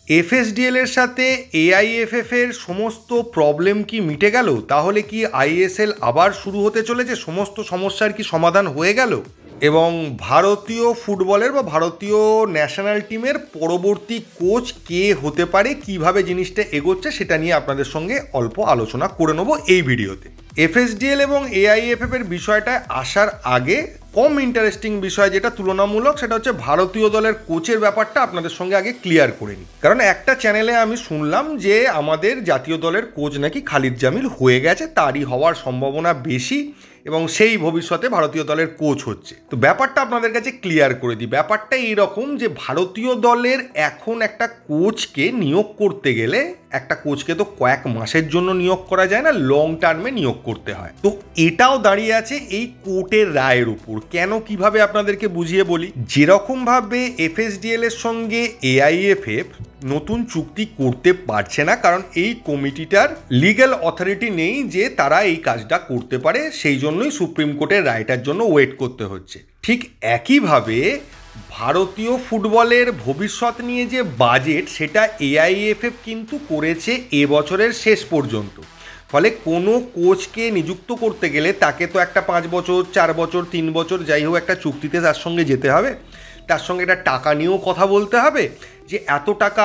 FSDL এর সাথে AIFF এর সমস্ত প্রবলেম কি মিটে গেল? তাহলে কি আইএসএল আবার শুরু হতে চলেছে? সমস্ত সমস্যার কি সমাধান হয়ে গেল? এবং ভারতীয় ফুটবলের বা ভারতীয় ন্যাশনাল টিমের পরবর্তী কোচ কে হতে পারে, কিভাবে জিনিসটা এগোচ্ছে সেটা নিয়ে আপনাদের সঙ্গে অল্প আলোচনা করে নেব এই ভিডিওতে। এফএসডিএল এবং এআইএফএফ এর বিষয়টা আসার আগে কম ইন্টারেস্টিং বিষয় যেটা তুলনামূলক, সেটা হচ্ছে ভারতীয় দলের কোচের ব্যাপারটা আপনাদের সঙ্গে আগে ক্লিয়ার করে নিই। কারণ একটা চ্যানেলে আমি শুনলাম যে আমাদের জাতীয় দলের কোচ নাকি খালিদ জামিল হয়ে গেছে, তারই হওয়ার সম্ভাবনা বেশি এবং সেই ভবিষ্যতে ভারতীয় দলের কোচ হচ্ছে। তো ব্যাপারটা আপনাদের কাছে ক্লিয়ার করে দিই। ব্যাপারটা এইরকম যে ভারতীয় দলের এখন একটা কোচকে নিয়োগ করতে গেলে একটা কোচকে তো কয়েক মাসের জন্য নিয়োগ করা যায় না, লং টার্মে নিয়োগ করতে হয়। তো এটাও দাঁড়িয়ে আছে এই কোর্টের রায়ের উপর। কেন কিভাবে আপনাদেরকে বুঝিয়ে বলি। যেরকমভাবে এফএসডিএল এর সঙ্গে এআইএফএফ নতুন চুক্তি করতে পারছে না, কারণ এই কমিটিটার লিগ্যাল অথরিটি নেই যে তারা এই কাজটা করতে পারে, সেই জন্যই সুপ্রিম কোর্টের রায়টার জন্য ওয়েট করতে হচ্ছে। ঠিক একইভাবে ভারতীয় ফুটবলের ভবিষ্যৎ নিয়ে যে বাজেট, সেটা এআইএফএফ কিন্তু করেছে এবছরের শেষ পর্যন্ত। ফলে কোনো কোচকে নিযুক্ত করতে গেলে তাকে তো একটা 5 বছর 4 বছর 3 বছর যাই হোক একটা চুক্তিতে তার সঙ্গে যেতে হবে, তার সঙ্গে একটা টাকা নিয়েও কথা বলতে হবে যে এত টাকা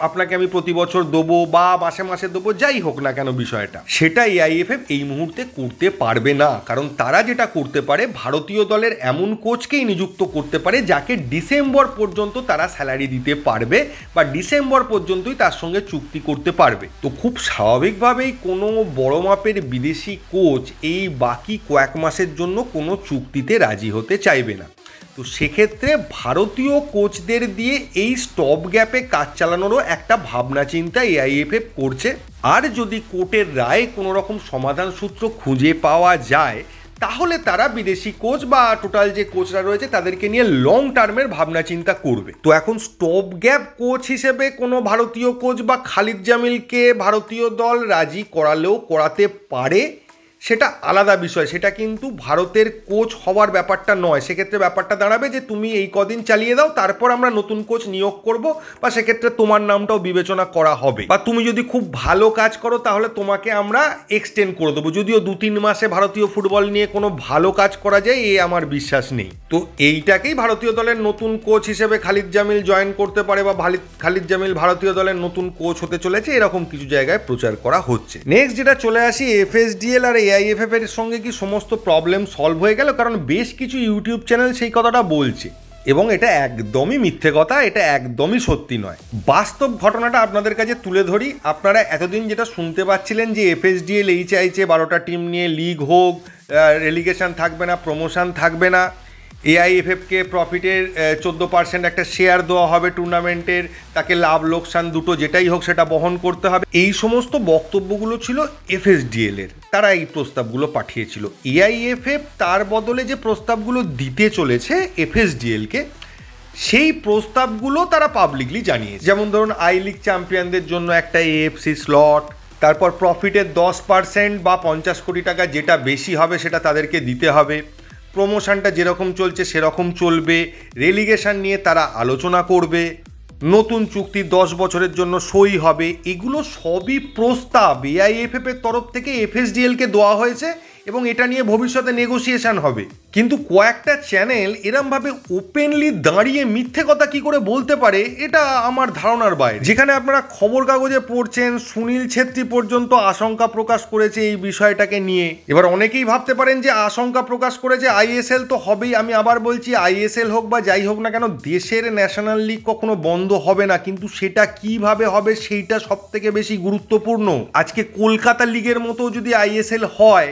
আপনাকে আমি প্রতি বছর দেবো বা মাসে মাসে দেবো, যাই হোক না কেন বিষয়টা, সেটা এআইএফএফ এই মুহূর্তে করতে পারবে না। কারণ তারা যেটা করতে পারে, ভারতীয় দলের এমন কোচকেই নিযুক্ত করতে পারে যাকে ডিসেম্বর পর্যন্ত তারা স্যালারি দিতে পারবে বা ডিসেম্বর পর্যন্তই তার সঙ্গে চুক্তি করতে পারবে। তো খুব স্বাভাবিকভাবেই কোনো বড় মাপের বিদেশি কোচ এই বাকি কয়েক মাসের জন্য কোনো চুক্তিতে রাজি হতে চাইবে না। তো সেক্ষেত্রে ভারতীয় কোচদের দিয়ে এই স্টপ গ্যাপে কাজ চালানোরও একটা ভাবনা চিন্তা এআইএফএফ করছে। আর যদি কোর্টের রায়ে কোনো রকম সমাধান সূত্র খুঁজে পাওয়া যায়, তাহলে তারা বিদেশি কোচ বা টোটাল যে কোচরা রয়েছে তাদেরকে নিয়ে লং টার্মের ভাবনা চিন্তা করবে। তো এখন স্টপ গ্যাপ কোচ হিসেবে কোনো ভারতীয় কোচ বা খালিদ জামিলকে ভারতীয় দল রাজি করালেও করাতে পারে, সেটা আলাদা বিষয়। সেটা কিন্তু ভারতের কোচ হওয়ার ব্যাপারটা নয়। সেক্ষেত্রে ব্যাপারটা দাঁড়াবে যে তুমি এই কদিন চালিয়ে দাও, তারপর আমরা নতুন কোচ নিয়োগ করব, বা সেক্ষেত্রে তোমার নামটাও বিবেচনা করা হবে। বা তুমি যদি খুব ভালো কাজ করো তাহলে তোমাকে আমরা এক্সটেন্ড করে দেবো। যদিও 2-3 মাসে ভারতীয় ফুটবল নিয়ে কোনো ভালো কাজ করা যায় এ আমার বিশ্বাস নেই। তো এইটাকেই ভারতীয় দলের নতুন কোচ হিসেবে খালিদ জামিল জয়েন করতে পারে বা খালিদ জামিল ভারতীয় দলের নতুন কোচ হতে চলেছে, এরকম কিছু জায়গায় প্রচার করা হচ্ছে। নেক্সট যেটা চলে আসি, এফএসডিএল আর এআইএফএফ এর সঙ্গে কি সমস্ত প্রবলেম সলভ হয়ে গেল? কারণ বেশ কিছু ইউটিউব চ্যানেল সেই কথাটা বলছে এবং এটা একদমই মিথ্যে কথা, এটা একদমই সত্যি নয়। বাস্তব ঘটনাটা আপনাদের কাছে তুলে ধরি। আপনারা এতদিন যেটা শুনতে পাচ্ছিলেন যে এফএসডিএল এই চাইছে 12টা টিম নিয়ে লিগ হোক, রেলিগেশন থাকবে না, প্রমোশন থাকবে না, এআইএফএফকে প্রফিটের 14% একটা শেয়ার দেওয়া হবে টুর্নামেন্টের, তাকে লাভ লোকসান দুটো যেটাই হোক সেটা বহন করতে হবে, এই সমস্ত বক্তব্যগুলো ছিল এফএসডিএল এর। তারা এই প্রস্তাবগুলো পাঠিয়েছিল। এআইএফএফ তার বদলে যে প্রস্তাবগুলো দিতে চলেছে এফএসডিএলকে, সেই প্রস্তাবগুলো তারা পাবলিকলি জানিয়েছে। যেমন ধরুন আই লিগ চ্যাম্পিয়নদের জন্য একটা এএফসি স্লট, তারপর প্রফিটের 10% বা 50 কোটি টাকা যেটা বেশি হবে সেটা তাদেরকে দিতে হবে, প্রমোশনটা যেরকম চলছে সেরকম চলবে, রেলিগেশন নিয়ে তারা আলোচনা করবে, নতুন চুক্তি 10 বছরের জন্য সই হবে। এগুলো সবই প্রস্তাব এআইএফএফ এর তরফ থেকে এফএসডিএলকে দেওয়া হয়েছে এবং এটা নিয়ে ভবিষ্যতে নেগোসিয়েশন হবে। কিন্তু কয়েকটা চ্যানেল এরমভাবে ওপেনলি দাঁড়িয়ে মিথ্যে কথা কি করে বলতে পারে, এটা আমার ধারণার বাইরে। যেখানে আপনারা খবর কাগজে পড়ছেন, সুনীল ছেত্রী পর্যন্ত আশঙ্কা প্রকাশ করেছে এই বিষয়টাকে নিয়ে। এবার অনেকেই ভাবতে পারেন যে আশঙ্কা প্রকাশ করেছে আইএসএল তো হবেই। আমি আবার বলছি, আইএসএল হোক বা যাই হোক না কেন, দেশের ন্যাশনাল লিগ কখনো বন্ধ হবে না, কিন্তু সেটা কিভাবে হবে সেইটা সব থেকে বেশি গুরুত্বপূর্ণ। আজকে কলকাতা লিগের মতো যদি আইএসএল হয়,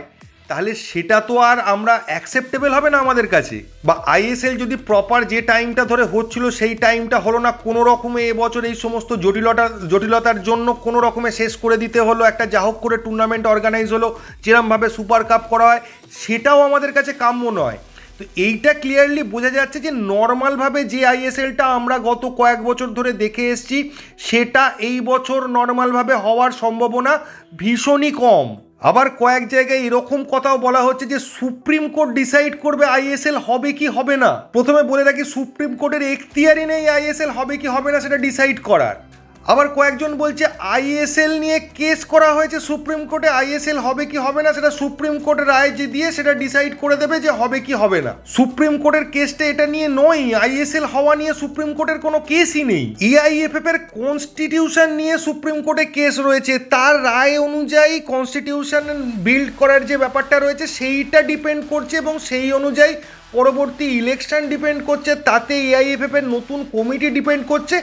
তাহলে সেটা তো আর আমরা অ্যাকসেপ্টেবল হবে না আমাদের কাছে। বা আইএসএল যদি প্রপার যে টাইমটা ধরে হচ্ছিল সেই টাইমটা হলো না, কোনো রকমে এবছর এই সমস্ত জটিলতার জন্য কোনো রকমে শেষ করে দিতে হলো, একটা যা হোক করে টুর্নামেন্ট অর্গানাইজ হলো, যেরমভাবে সুপার কাপ করা হয়, সেটাও আমাদের কাছে কাম্য নয়। তো এইটা ক্লিয়ারলি বোঝা যাচ্ছে যে নর্মালভাবে যে আইএসএলটা আমরা গত কয়েক বছর ধরে দেখে এসেছি, সেটা এই বছর নর্মালভাবে হওয়ার সম্ভাবনা ভীষণই কম। আবার কয়েক জায়গায় এরকম কথাও বলা হচ্ছে যে সুপ্রিম কোর্ট ডিসাইড করবে আইএসএল হবে কি হবে না। প্রথমে বলে রাখি, সুপ্রিম কোর্টের এখতিয়ারই নেই আইএসএল হবে কি হবে না সেটা ডিসাইড করার। আবার কয়েকজন বলছে আইএসএল নিয়ে কেস করা হয়েছে সুপ্রিম কোর্টে, আইএসএল হবে কি হবে না সেটা সুপ্রিম কোর্টের রায় যে দিয়ে সেটা ডিসাইড করে দেবে যে হবে কি হবে না। সুপ্রিম কোর্টের কেসটা এটা নিয়ে নয়, আইএসএল হওয়া নিয়ে সুপ্রিম কোর্টের কোনো কেসই নেই। এআইএফএফ এর কনস্টিটিউশন নিয়ে সুপ্রিম কোর্টে কেস রয়েছে, তার রায় অনুযায়ী কনস্টিটিউশন বিল্ড করার যে ব্যাপারটা রয়েছে সেইটা ডিপেন্ড করছে এবং সেই অনুযায়ী পরবর্তী ইলেকশন ডিপেন্ড করছে, তাতে এআইএফএফ এর নতুন কমিটি ডিপেন্ড করছে।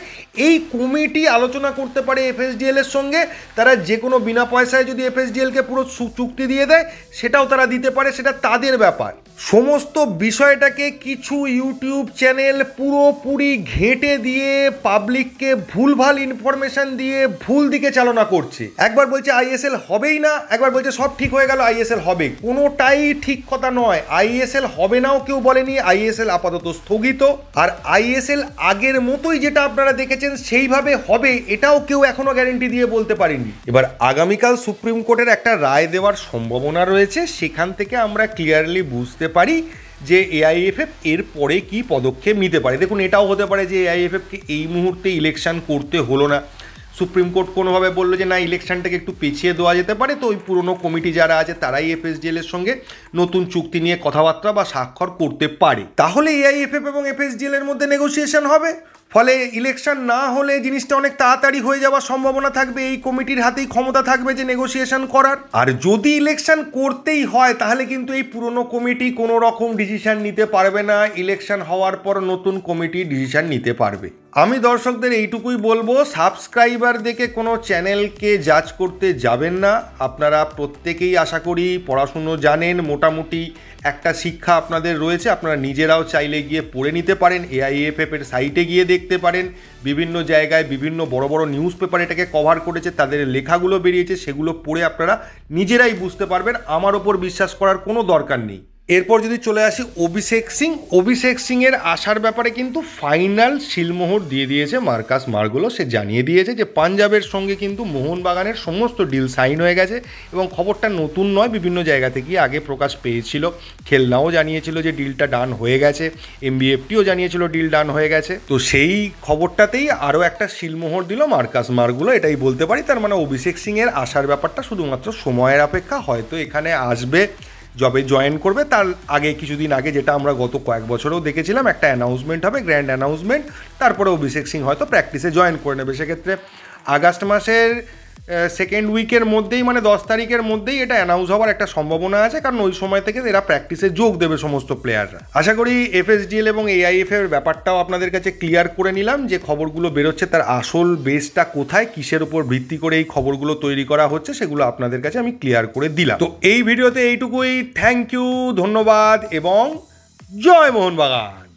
এই কমিটি আলোচনা করতে পারে এফএসডিএল এর সঙ্গে, তারা যে কোনো বিনা পয়সায় যদি এফএসডিএলকে পুরো চুক্তি দিয়ে দেয় সেটাও তারা দিতে পারে, সেটা তাদের ব্যাপার। সমস্ত বিষয়টাকে কিছু ইউটিউব চ্যানেল পুরোপুরি ঘেঁটে দিয়ে পাবলিককে ভুলভাল ইনফরমেশন দিয়ে ভুল দিকে চালনা করছে। একবার বলছে আইএসএল হবেই না, একবার বলছে সব ঠিক হয়ে গেল আইএসএল হবে। কোনোটাই ঠিক কথা নয়। আইএসএল হবে নাও কেউ বলেনি, আইএসএল আপাতত স্থগিত। আর আইএসএল আগের মতোই যেটা আপনারা দেখেছেন সেইভাবে হবে এটাও কেউ এখনো গ্যারেন্টি দিয়ে বলতে পারেনি। এবার আগামীকাল সুপ্রিম কোর্টের একটা রায় দেওয়ার সম্ভাবনা রয়েছে, সেখান থেকে আমরা ক্লিয়ারলি বুঝতে পারি যে এআইএফএফ এর পরে কি পদক্ষেপ নিতে পারে। দেখুন, এটাও হতে পারে যে এআইএফএফকে এই মুহূর্তে ইলেকশন করতে হলো না, সুপ্রিম কোর্ট কোনোভাবে বললো যে না ইলেকশনটাকে একটু পেছিয়ে দেওয়া যেতে পারে, তো ওই পুরনো কমিটি যারা আছে তারাই এফএসডিএল এর সঙ্গে নতুন চুক্তি নিয়ে কথাবার্তা বা স্বাক্ষর করতে পারে। তাহলে এআইএফএফ এবং এফএসডিএল এর মধ্যে নেগোসিয়েশন হবে, ফলে ইলেকশন না হলে জিনিসটা অনেক তাড়াতাড়ি হয়ে যাওয়ার সম্ভাবনা থাকবে, এই কমিটির হাতেই ক্ষমতা থাকবে যে নেগোসিয়েশন করার। আর যদি ইলেকশন করতেই হয় তাহলে কিন্তু এই পুরনো কমিটি কোনো রকম ডিসিশন নিতে পারবে না, ইলেকশন হওয়ার পর নতুন কমিটি ডিসিশন নিতে পারবে। আমি দর্শকদের এইটুকুই বলবো, সাবস্ক্রাইবার দেখে কোনো চ্যানেলকে জাজ করতে যাবেন না। আপনারা প্রত্যেকেই আশা করি পড়াশুনো জানেন, মোটামুটি একটা শিক্ষা আপনাদের রয়েছে, আপনারা নিজেরাও চাইলে গিয়ে পড়ে নিতে পারেন, এআইএফএফ এর সাইটে গিয়ে দেখতে পারেন, বিভিন্ন জায়গায় বিভিন্ন বড় বড় নিউজ পেপার এটাকে কভার করেছে, তাদের লেখাগুলো বেরিয়েছে, সেগুলো পড়ে আপনারা নিজেরাই বুঝতে পারবেন, আমার ওপর বিশ্বাস করার কোনো দরকার নেই। এরপর যদি চলে আসি অভিষেক সিংয়ের আসার ব্যাপারে কিন্তু ফাইনাল শিলমোহর দিয়ে দিয়েছে মার্কাস মার্গুলো। সে জানিয়ে দিয়েছে যে পাঞ্জাবের সঙ্গে কিন্তু মোহনবাগানের সমস্ত ডিল সাইন হয়ে গেছে এবং খবরটা নতুন নয়, বিভিন্ন জায়গা থেকে আগে প্রকাশ পেয়েছিল। খেলনাও জানিয়েছিল যে ডিলটা ডান হয়ে গেছে, এমবিএফটিও জানিয়েছিল ডিল ডান হয়ে গেছে। তো সেই খবরটাতেই আরও একটা শিলমোহর দিল মার্কাস মার্গুলো, এটাই বলতে পারি। তার মানে অভিষেক সিংয়ের আসার ব্যাপারটা শুধুমাত্র সময়ের অপেক্ষা, হয়তো এখানে আসবে, জবে জয়েন করবে তার আগে কিছুদিন আগে, যেটা আমরা গত কয়েক বছরেও দেখেছিলাম, একটা অ্যানাউন্সমেন্ট হবে, গ্র্যান্ড অ্যানাউন্সমেন্ট, তারপরে অভিষেক সিং হয়তো প্র্যাকটিসে জয়েন করে নেবে। সেক্ষেত্রে আগস্ট মাসের সেকেন্ড উইকের মধ্যেই, মানে 10 তারিখের মধ্যেই এটা অ্যানাউন্স হওয়ার একটা সম্ভাবনা আছে, কারণ ওই সময় থেকে এরা প্র্যাকটিসে যোগ দেবে সমস্ত প্লেয়াররা। আশা করি এফএসডিএল এবং এআইএফএফ এর ব্যাপারটাও আপনাদের কাছে ক্লিয়ার করে নিলাম, যে খবরগুলো বেরোচ্ছে তার আসল বেসটা কোথায়, কিসের উপর ভিত্তি করে এই খবরগুলো তৈরি করা হচ্ছে, সেগুলো আপনাদের কাছে আমি ক্লিয়ার করে দিলাম। তো এই ভিডিওতে এইটুকুই, থ্যাংক ইউ, ধন্যবাদ এবং জয় মোহনবাগান।